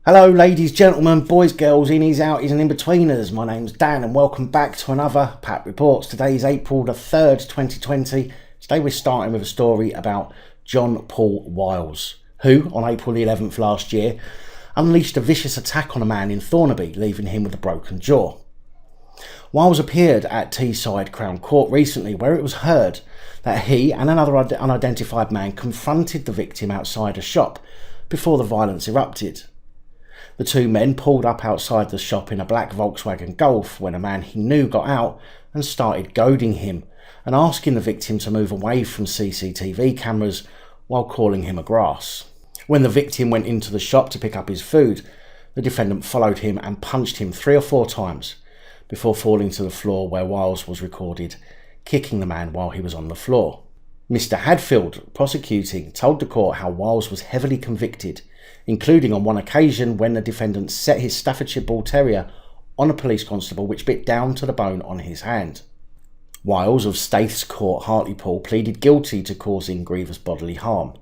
Hello ladies, gentlemen, boys, girls, innies, outies and in-betweeners. My name's Dan and welcome back to another PAP Reports. Today is April the 3rd, 2020. Today we're starting with a story about John Paul Wiles, who on April the 11th last year unleashed a vicious attack on a man in Thornaby, leaving him with a broken jaw. Wiles appeared at Teeside Crown Court recently, where it was heard that he and another unidentified man confronted the victim outside a shop before the violence erupted. The two men pulled up outside the shop in a black Volkswagen Golf when a man he knew got out and started goading him and asking the victim to move away from CCTV cameras while calling him a grass. When the victim went into the shop to pick up his food, the defendant followed him and punched him 3 or 4 times before falling to the floor, where Wiles was recorded kicking the man while he was on the floor. Mr. Hadfield, prosecuting, told the court how Wiles was heavily convicted, including on one occasion when the defendant set his Staffordshire Bull Terrier on a police constable, which bit down to the bone on his hand. Wiles of Staith's Court, Hartlepool, pleaded guilty to causing grievous bodily harm.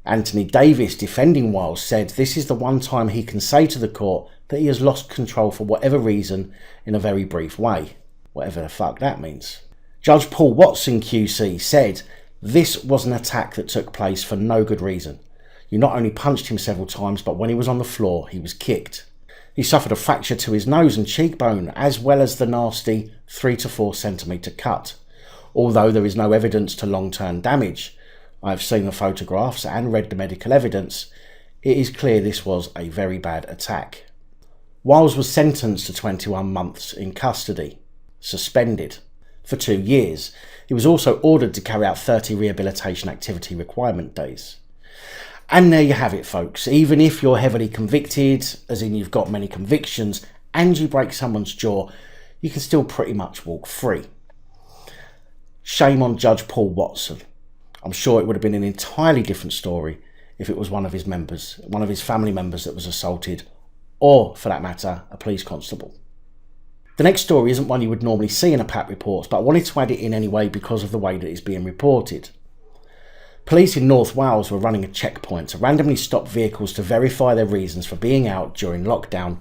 Anthony Davis, defending Wiles, said this is the one time he can say to the court that he has lost control for whatever reason in a very brief way, whatever the fuck that means. Judge Paul Watson QC said this was an attack that took place for no good reason. You not only punched him several times, but when he was on the floor, he was kicked. He suffered a fracture to his nose and cheekbone, as well as the nasty 3 to 4 centimetre cut. Although there is no evidence to long-term damage, I have seen the photographs and read the medical evidence, it is clear this was a very bad attack. Wiles was sentenced to 21 months in custody, suspended for 2 years. He was also ordered to carry out 30 rehabilitation activity requirement days. And there you have it, folks. Even if you're heavily convicted, as in you've got many convictions, and you break someone's jaw, you can still pretty much walk free. Shame on Judge Paul Watson. I'm sure it would have been an entirely different story if it was one of his members, one of his family members that was assaulted, or, for that matter, a police constable. The next story isn't one you would normally see in a PAP Reports, but I wanted to add it in anyway because of the way that it's being reported. Police in North Wales were running a checkpoint to randomly stop vehicles to verify their reasons for being out during lockdown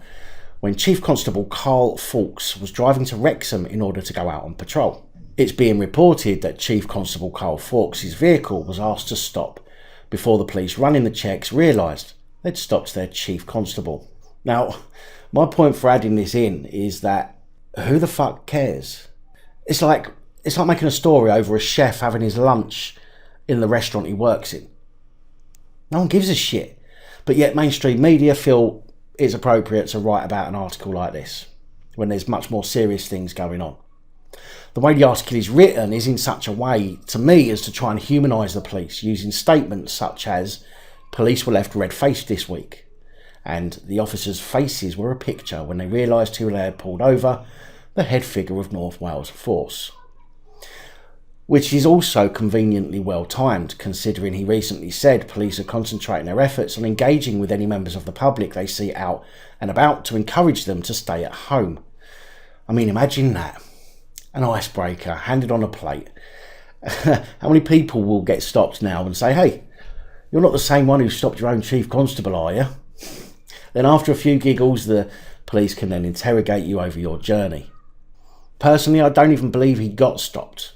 when Chief Constable Carl Fawkes was driving to Wrexham in order to go out on patrol. It's being reported that Chief Constable Carl Fawkes' vehicle was asked to stop before the police running the checks realised they'd stopped their Chief Constable. Now, my point for adding this in is that who the fuck cares? It's like making a story over a chef having his lunch in the restaurant he works in. No one gives a shit, but yet mainstream media feel it's appropriate to write about an article like this when there's much more serious things going on. The way the article is written is in such a way, to me, as to try and humanise the police, using statements such as police were left red-faced this week and the officers' faces were a picture when they realised who they had pulled over, the head figure of North Wales Force. Which is also conveniently well timed, considering he recently said police are concentrating their efforts on engaging with any members of the public they see out and about to encourage them to stay at home. I mean, imagine that. An icebreaker handed on a plate. How many people will get stopped now and say, hey, you're not the same one who stopped your own Chief Constable, are you? Then after a few giggles, the police can then interrogate you over your journey. Personally, I don't even believe he got stopped.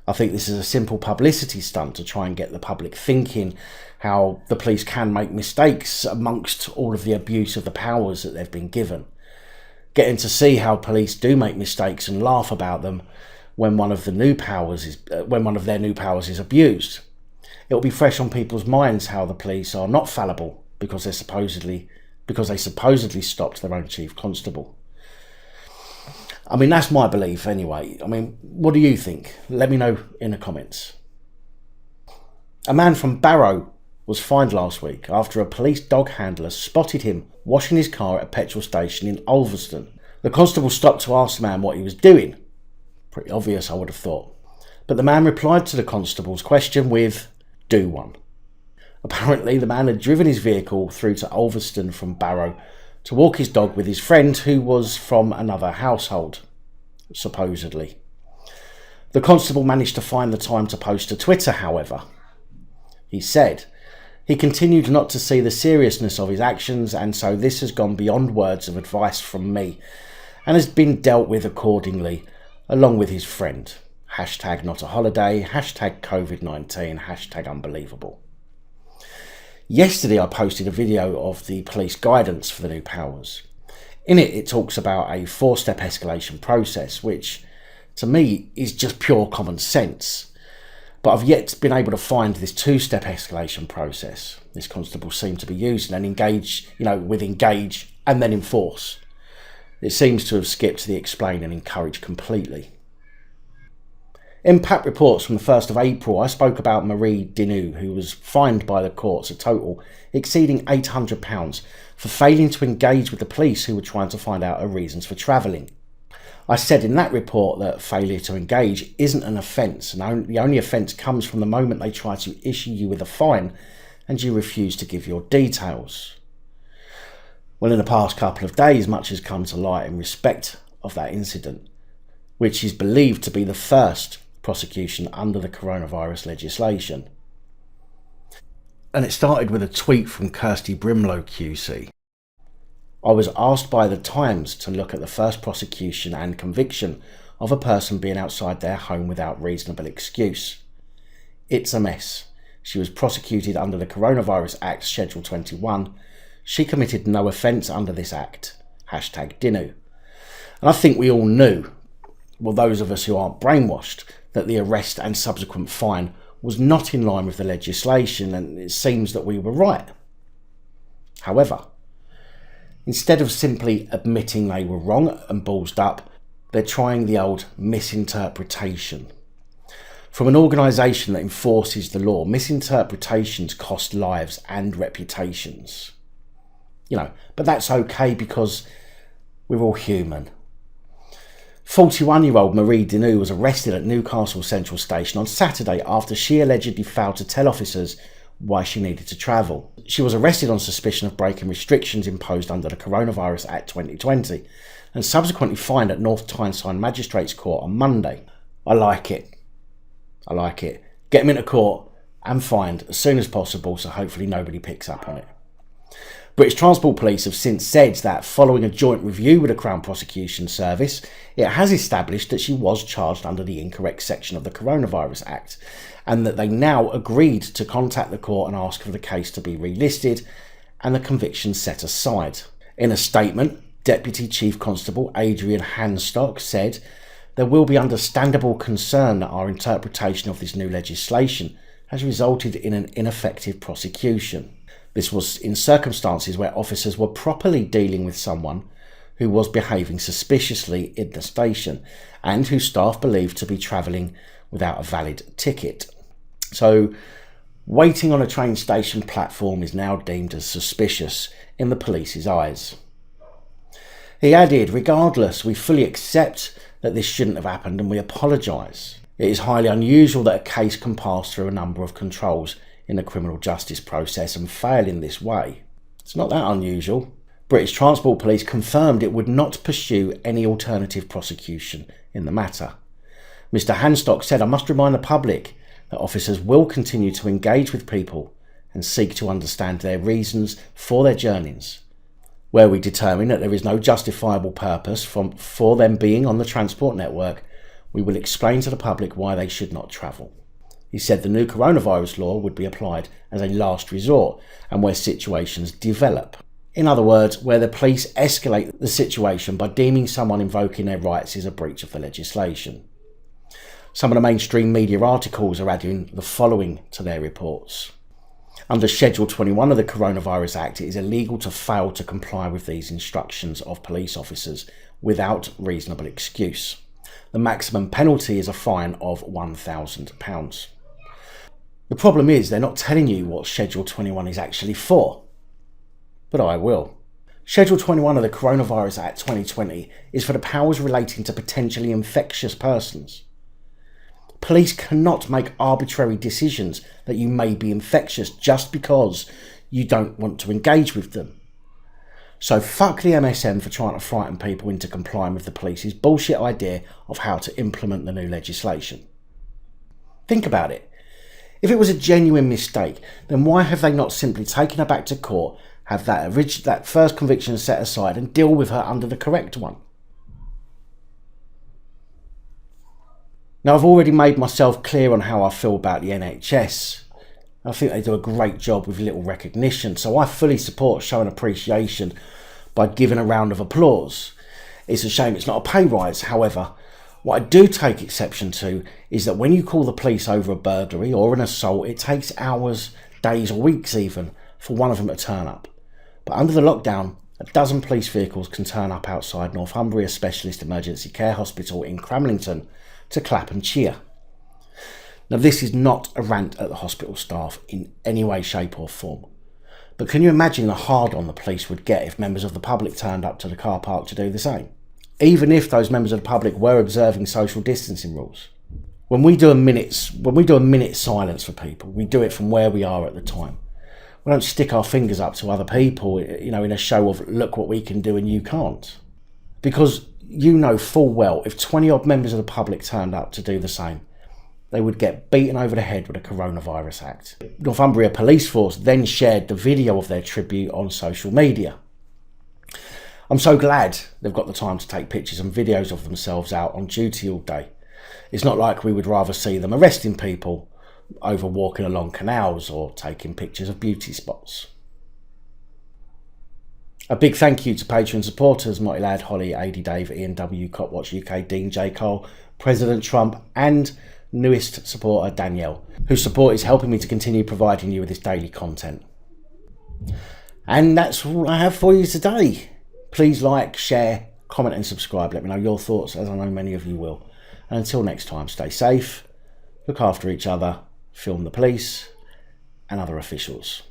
I think this is a simple publicity stunt to try and get the public thinking how the police can make mistakes amongst all of the abuse of the powers that they've been given. Getting to see how police do make mistakes and laugh about them when one of their new powers is abused. It will be fresh on people's minds how the police are not fallible because they supposedly stopped their own Chief Constable. I mean, that's my belief anyway. I mean, what do you think? Let me know in the comments. A man from Barrow was fined last week after a police dog handler spotted him washing his car at a petrol station in Ulverston. The constable stopped to ask the man what he was doing. Pretty obvious, I would have thought. But the man replied to the constable's question with, "Do one." Apparently, the man had driven his vehicle through to Ulverston from Barrow to walk his dog with his friend who was from another household, supposedly. The constable managed to find the time to post to Twitter, however. He said, He continued not to see the seriousness of his actions, and so this has gone beyond words of advice from me and has been dealt with accordingly, along with his friend. Hashtag not a holiday, hashtag COVID-19, hashtag unbelievable. Yesterday I posted a video of the police guidance for the new powers. In it, it talks about a 4-step escalation process, which to me is just pure common sense. But I've yet been able to find this 2-step escalation process this constable seemed to be using and engage and then enforce. It seems to have skipped the explain and encourage completely. In PAP Reports from the 1st of April, I spoke about Denis, who was fined by the courts a total exceeding £800 for failing to engage with the police who were trying to find out her reasons for travelling. I said in that report that failure to engage isn't an offence, and the only offence comes from the moment they try to issue you with a fine and you refuse to give your details. Well, in the past couple of days, much has come to light in respect of that incident, which is believed to be the first prosecution under the coronavirus legislation. And it started with a tweet from Kirsty Brimlow QC. I was asked by the Times to look at the first prosecution and conviction of a person being outside their home without reasonable excuse. It's a mess. She was prosecuted under the Coronavirus Act Schedule 21. She committed no offence under this act. Hashtag Denis. And I think we all knew, well, those of us who aren't brainwashed, that the arrest and subsequent fine was not in line with the legislation, and it seems that we were right. However, instead of simply admitting they were wrong and ballsed up, they're trying the old misinterpretation. From an organisation that enforces the law, misinterpretations cost lives and reputations. But that's okay because we're all human. 41-year-old Denis was arrested at Newcastle Central Station on Saturday after she allegedly failed to tell officers why she needed to travel. She was arrested on suspicion of breaking restrictions imposed under the Coronavirus Act 2020 and subsequently fined at North Tyneside Magistrates Court on Monday. I like it. Get them into court and fined as soon as possible, so hopefully nobody picks up on it. British Transport Police have since said that following a joint review with the Crown Prosecution Service, it has established that she was charged under the incorrect section of the Coronavirus Act, and that they now agreed to contact the court and ask for the case to be relisted and the conviction set aside. In a statement, Deputy Chief Constable Adrian Hanstock said, "There will be understandable concern that our interpretation of this new legislation has resulted in an ineffective prosecution. This was in circumstances where officers were properly dealing with someone who was behaving suspiciously in the station and who staff believed to be travelling without a valid ticket. So, waiting on a train station platform is now deemed as suspicious in the police's eyes." He added, "Regardless, we fully accept that this shouldn't have happened and we apologise. It is highly unusual that a case can pass through a number of controls in the criminal justice process and fail in this way. It's not that unusual." British Transport Police confirmed it would not pursue any alternative prosecution in the matter. Mr Hanstock said, "I must remind the public that officers will continue to engage with people and seek to understand their reasons for their journeys. Where we determine that there is no justifiable purpose for them being on the transport network, we will explain to the public why they should not travel." He said the new coronavirus law would be applied as a last resort and where situations develop. In other words, where the police escalate the situation by deeming someone invoking their rights is a breach of the legislation. Some of the mainstream media articles are adding the following to their reports. Under Schedule 21 of the Coronavirus Act, it is illegal to fail to comply with these instructions of police officers without reasonable excuse. The maximum penalty is a fine of £1,000. The problem is they're not telling you what Schedule 21 is actually for. But I will. Schedule 21 of the Coronavirus Act 2020 is for the powers relating to potentially infectious persons. Police cannot make arbitrary decisions that you may be infectious just because you don't want to engage with them. So fuck the MSM for trying to frighten people into complying with the police's bullshit idea of how to implement the new legislation. Think about it. If it was a genuine mistake, then why have they not simply taken her back to court, have that first conviction set aside and deal with her under the correct one? Now, I've already made myself clear on how I feel about the NHS. I think they do a great job with little recognition, so I fully support showing appreciation by giving a round of applause. It's a shame it's not a pay rise, however. What I do take exception to is that when you call the police over a burglary or an assault, it takes hours, days or weeks even for one of them to turn up. But under the lockdown, a dozen police vehicles can turn up outside Northumbria Specialist Emergency Care Hospital in Cramlington to clap and cheer. Now, this is not a rant at the hospital staff in any way, shape or form. But can you imagine the hard on the police would get if members of the public turned up to the car park to do the same? Even if those members of the public were observing social distancing rules. When we do a minute silence for people, we do it from where we are at the time. We don't stick our fingers up to other people, in a show of look what we can do and you can't. Because you know full well if 20 odd members of the public turned up to do the same, they would get beaten over the head with a Coronavirus Act. Northumbria Police Force then shared the video of their tribute on social media. I'm so glad they've got the time to take pictures and videos of themselves out on duty all day. It's not like we would rather see them arresting people over walking along canals or taking pictures of beauty spots. A big thank you to Patreon supporters Motty Lad, Holly, AD Dave, Ian W, Copwatch UK, Dean J Cole, President Trump and newest supporter Danielle, whose support is helping me to continue providing you with this daily content. And that's all I have for you today. Please like, share, comment and subscribe. Let me know your thoughts, as I know many of you will. And until next time, stay safe, look after each other, film the police and other officials.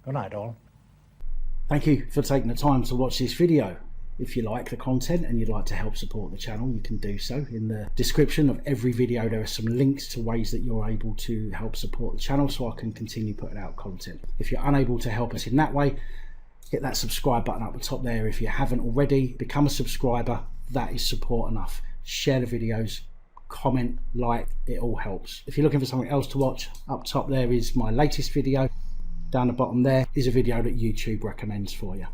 Good night, all. Thank you for taking the time to watch this video. If you like the content and you'd like to help support the channel, you can do so. In the description of every video there are some links to ways that you're able to help support the channel so I can continue putting out content. If you're unable to help us in that way, hit that subscribe button up the top there. If you haven't already, become a subscriber. That is support enough. Share the videos, comment, like, it all helps. If you're looking for something else to watch, up top there is my latest video. Down the bottom there is a video that YouTube recommends for you.